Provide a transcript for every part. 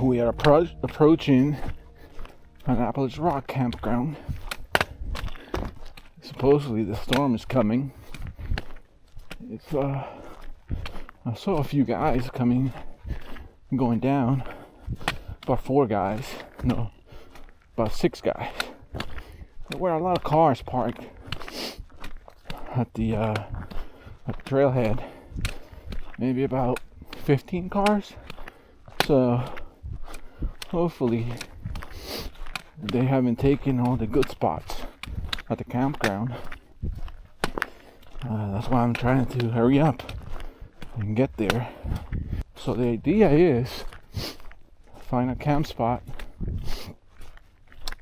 We are approaching Annapolis Rock Campground. Supposedly the storm is coming. I saw a few guys coming and going down. About 4 guys. No, about 6 guys. There were a lot of cars parked at the trailhead. Maybe about 15 cars. So hopefully they haven't taken all the good spots at the campground. That's why I'm trying to hurry up and get there. So the idea is find a camp spot,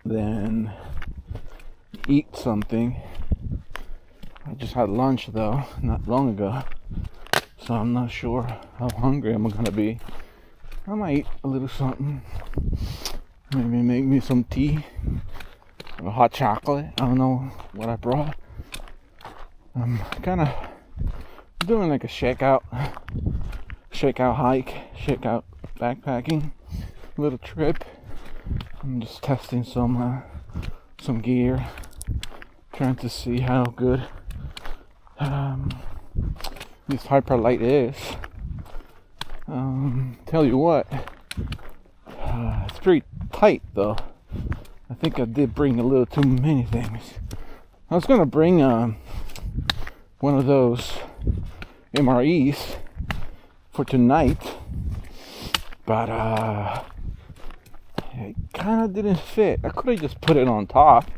then eat something. I just had lunch though, not long ago, so I'm not sure how hungry I'm gonna be. I might eat a little something. Maybe make me some tea or hot chocolate. I don't know what I brought. I'm kind of doing like a shakeout hike, shakeout backpacking little trip. I'm just testing some gear, trying to see how good this Hyperlight is. Tell you what, it's pretty tight though. I think I did bring a little too many things. I was gonna bring one of those MREs for tonight, but it kind of didn't fit. I could have just put it on top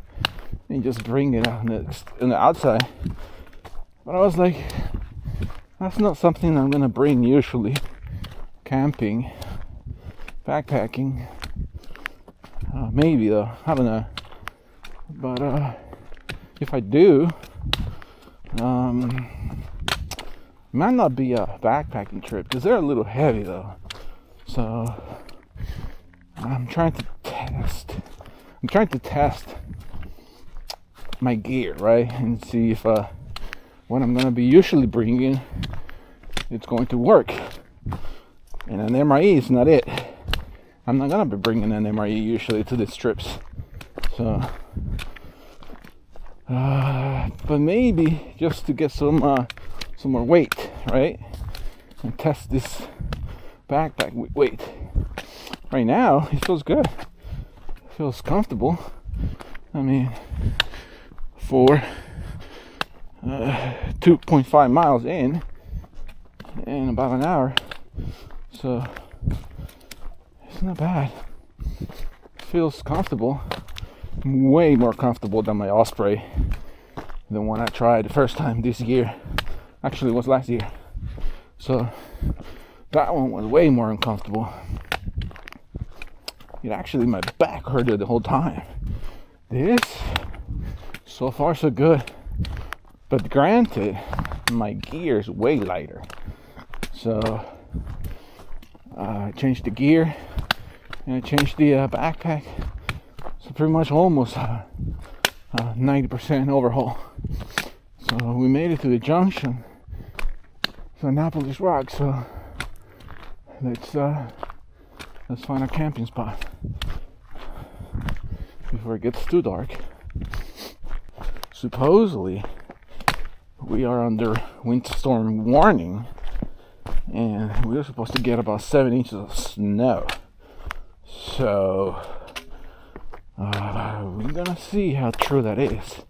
and just bring it on the outside, but I was like, that's not something I'm gonna bring usually. Camping, backpacking, maybe though, I don't know. But if I do, might not be a backpacking trip because they're a little heavy though. So I'm trying to test my gear, right, and see if what I'm gonna be usually bringing, it's going to work. And an MRE is not it. I'm not gonna be bringing an MRE usually to these trips. So, but maybe just to get some more weight, right? And test this backpack with weight. Right now, it feels good. It feels comfortable. I mean, for 2.5 miles in about an hour. So it's not bad. It feels comfortable. Way more comfortable than my Osprey, the one I tried the first time this year. Actually, it was last year. So that one was way more uncomfortable. It actually, my back hurted the whole time. This, so far so good. But granted, my gear is way lighter. So I changed the gear and I changed the backpack. So pretty much almost 90% overhaul. So we made it to the junction, so Annapolis Rock. So let's find a camping spot before it gets too dark. Supposedly we are under winter storm warning, and we were supposed to get about 7 inches of snow. So we're gonna see how true that is.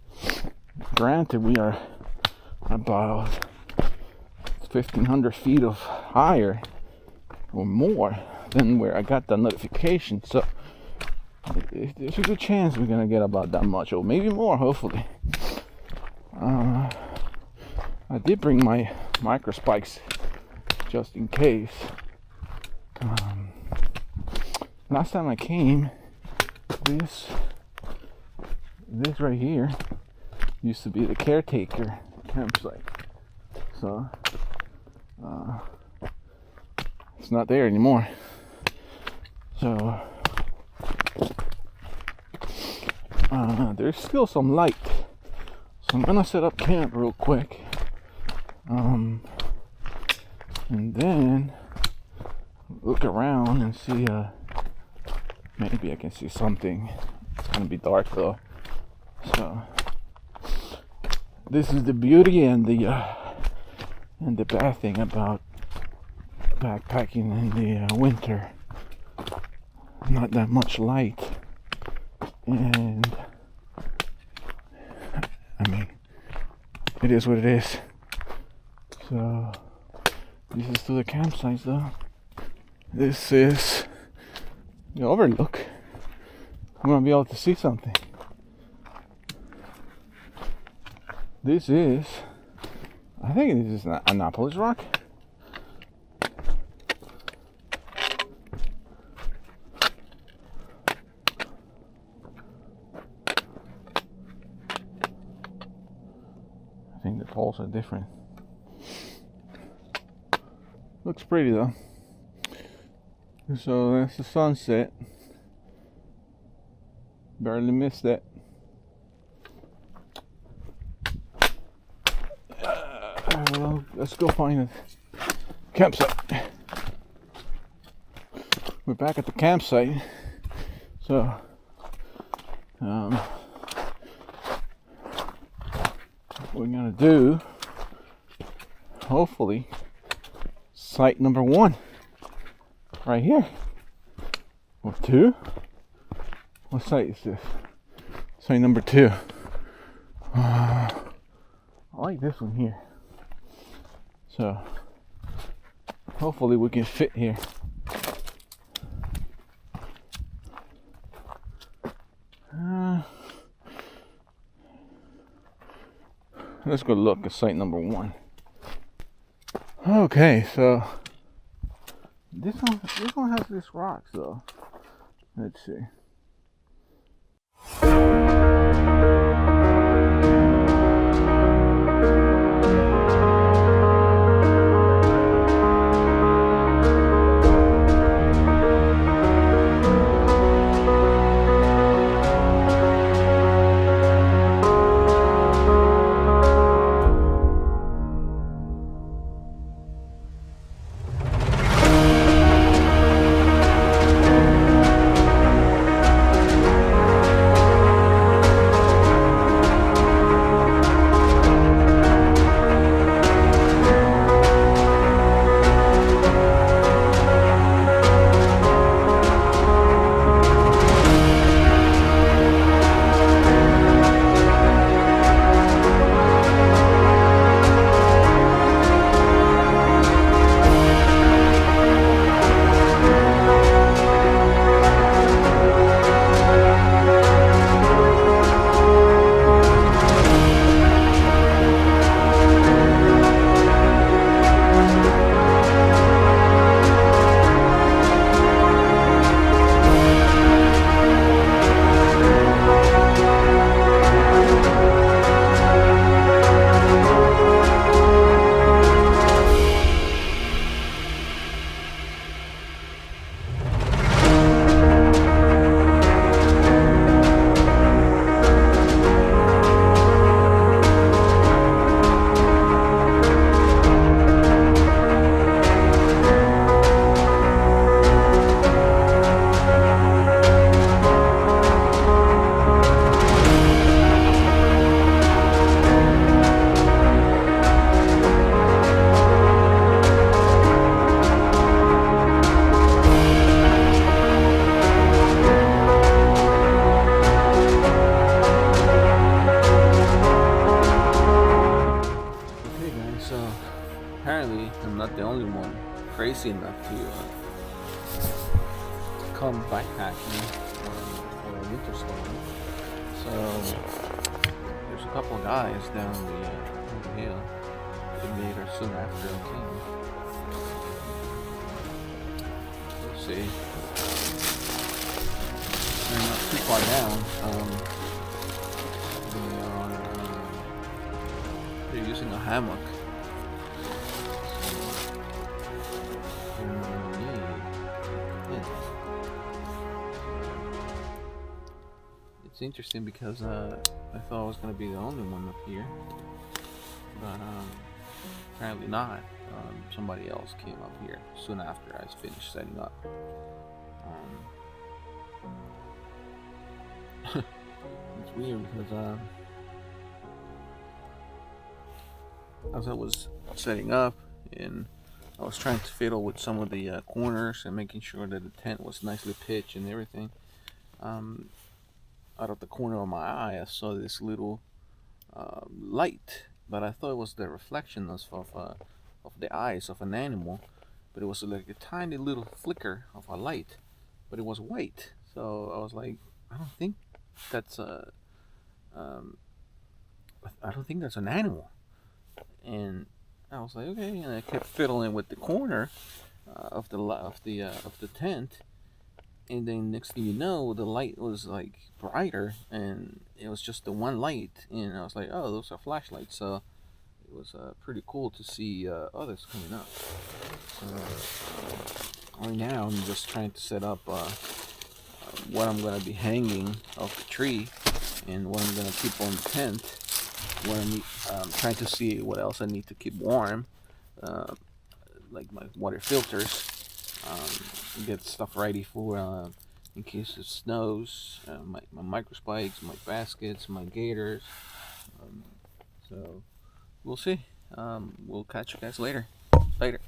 Granted, we are about 1,500 feet of higher or more than where I got the notification. So there's a good chance we're gonna get about that much, or maybe more, hopefully. I did bring my micro spikes just in case. Last time I came, this right here used to be the caretaker campsite. So it's not there anymore. So there's still some light. I'm gonna set up camp real quick. And then look around and see, maybe I can see something. It's gonna be dark though. So this is the beauty and the bad thing about backpacking in the winter. Not that much light, and I mean, it is what it is. So this is to the campsites though. This is the overlook. I'm gonna be able to see something. This is, I think this is Annapolis rock. I think the poles are different. Looks pretty though. So that's the sunset. Barely missed it. Well, let's go find a campsite. We're back at the campsite. So, what we're gonna do, hopefully, site number 1, right here, or 2. What site is this? Site number 2. I like this one here. So, hopefully we can fit here. Let's go look at site number 1. Okay, so this one has these rocks though. Let's see. Apparently, I'm not the only one crazy enough to come backpacking for a winter storm. So there's a couple guys down the hill that made her soon after I came. We'll see. They're not too far down. They're using a hammock. It's interesting because I thought I was gonna be the only one up here, but apparently not. Somebody else came up here soon after I finished setting up. It's weird because as I was setting up and I was trying to fiddle with some of the corners and making sure that the tent was nicely pitched and everything. Out of the corner of my eye, I saw this little light, but I thought it was the reflection of the eyes of an animal. But it was like a tiny little flicker of a light, but it was white. So I was like, I don't think that's a, I don't think that's an animal. And I was like, okay, and I kept fiddling with the corner of the tent, and then next thing you know, the light was like brighter, and it was just the one light, and I was like, oh, those are flashlights. So it was pretty cool to see others coming up. So right now, I'm just trying to set up what I'm gonna be hanging off the tree, and what I'm gonna keep on the tent. What I need, trying to see what else I need to keep warm, like my water filters. Get stuff ready for in case it snows. My micro spikes, my baskets, my gators. So we'll see. We'll catch you guys later. Later.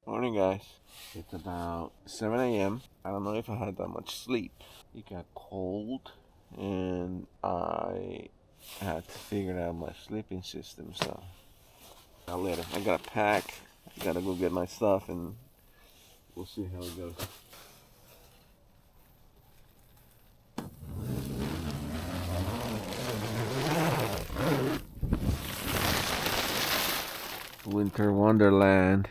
Morning, guys. It's about 7 a.m. I don't know if I had that much sleep. It got cold, and I had to figure out my sleeping system. So now later, I gotta pack. I gotta go get my stuff, and we'll see how it goes. Winter Wonderland.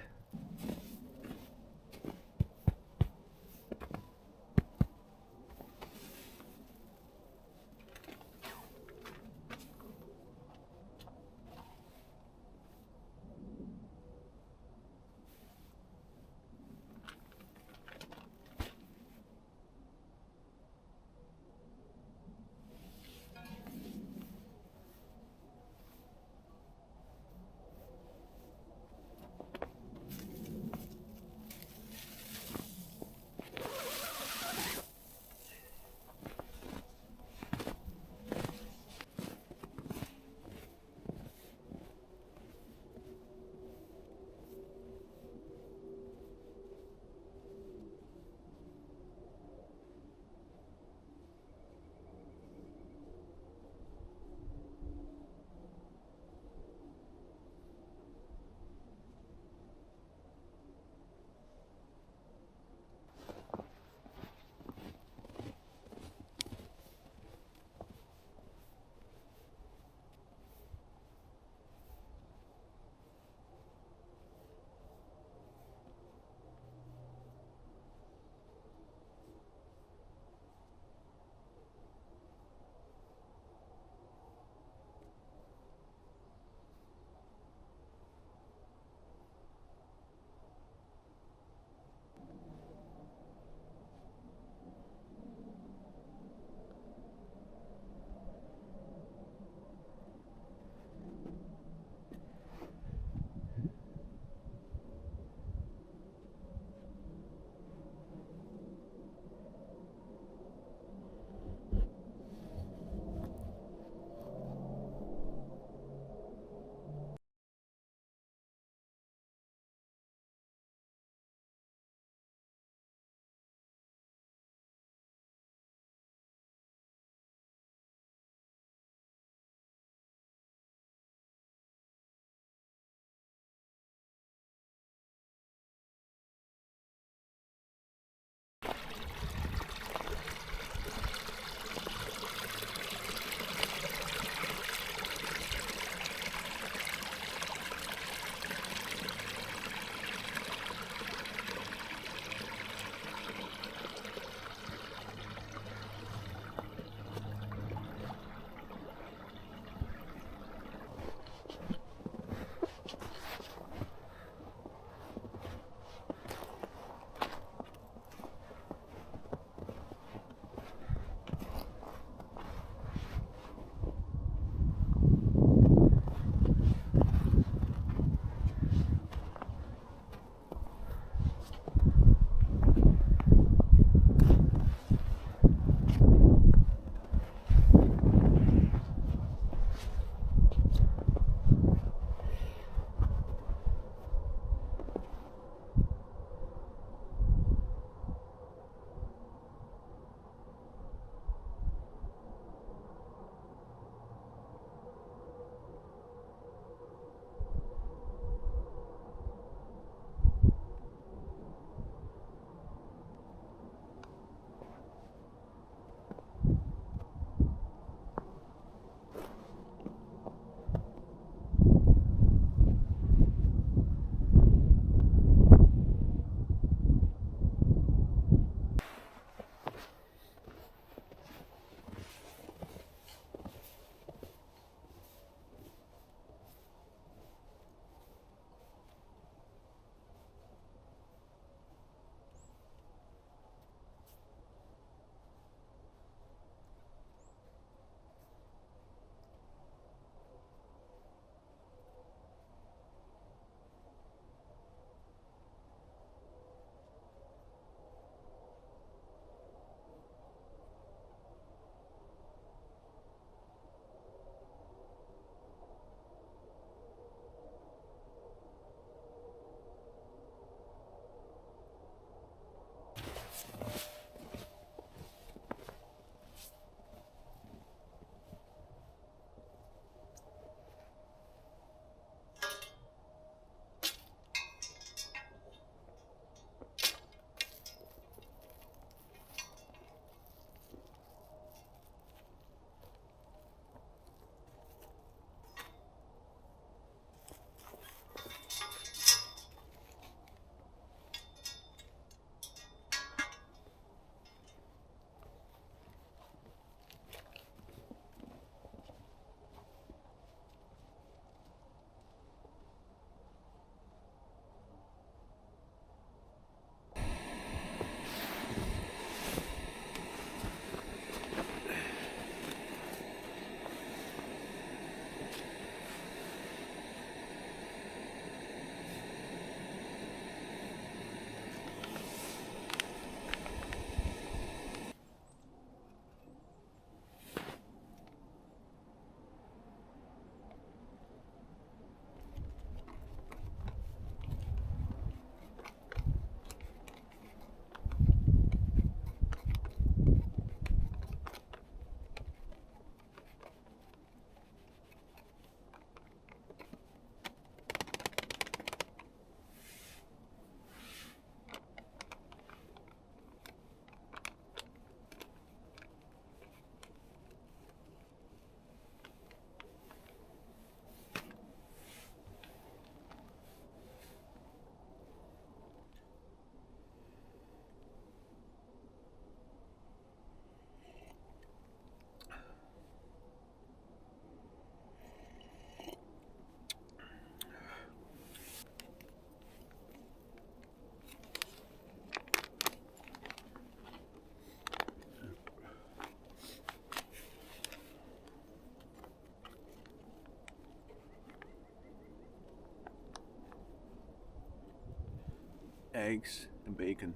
eggs and bacon.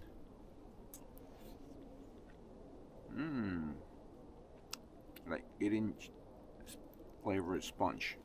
Like 8-inch flavored sponge.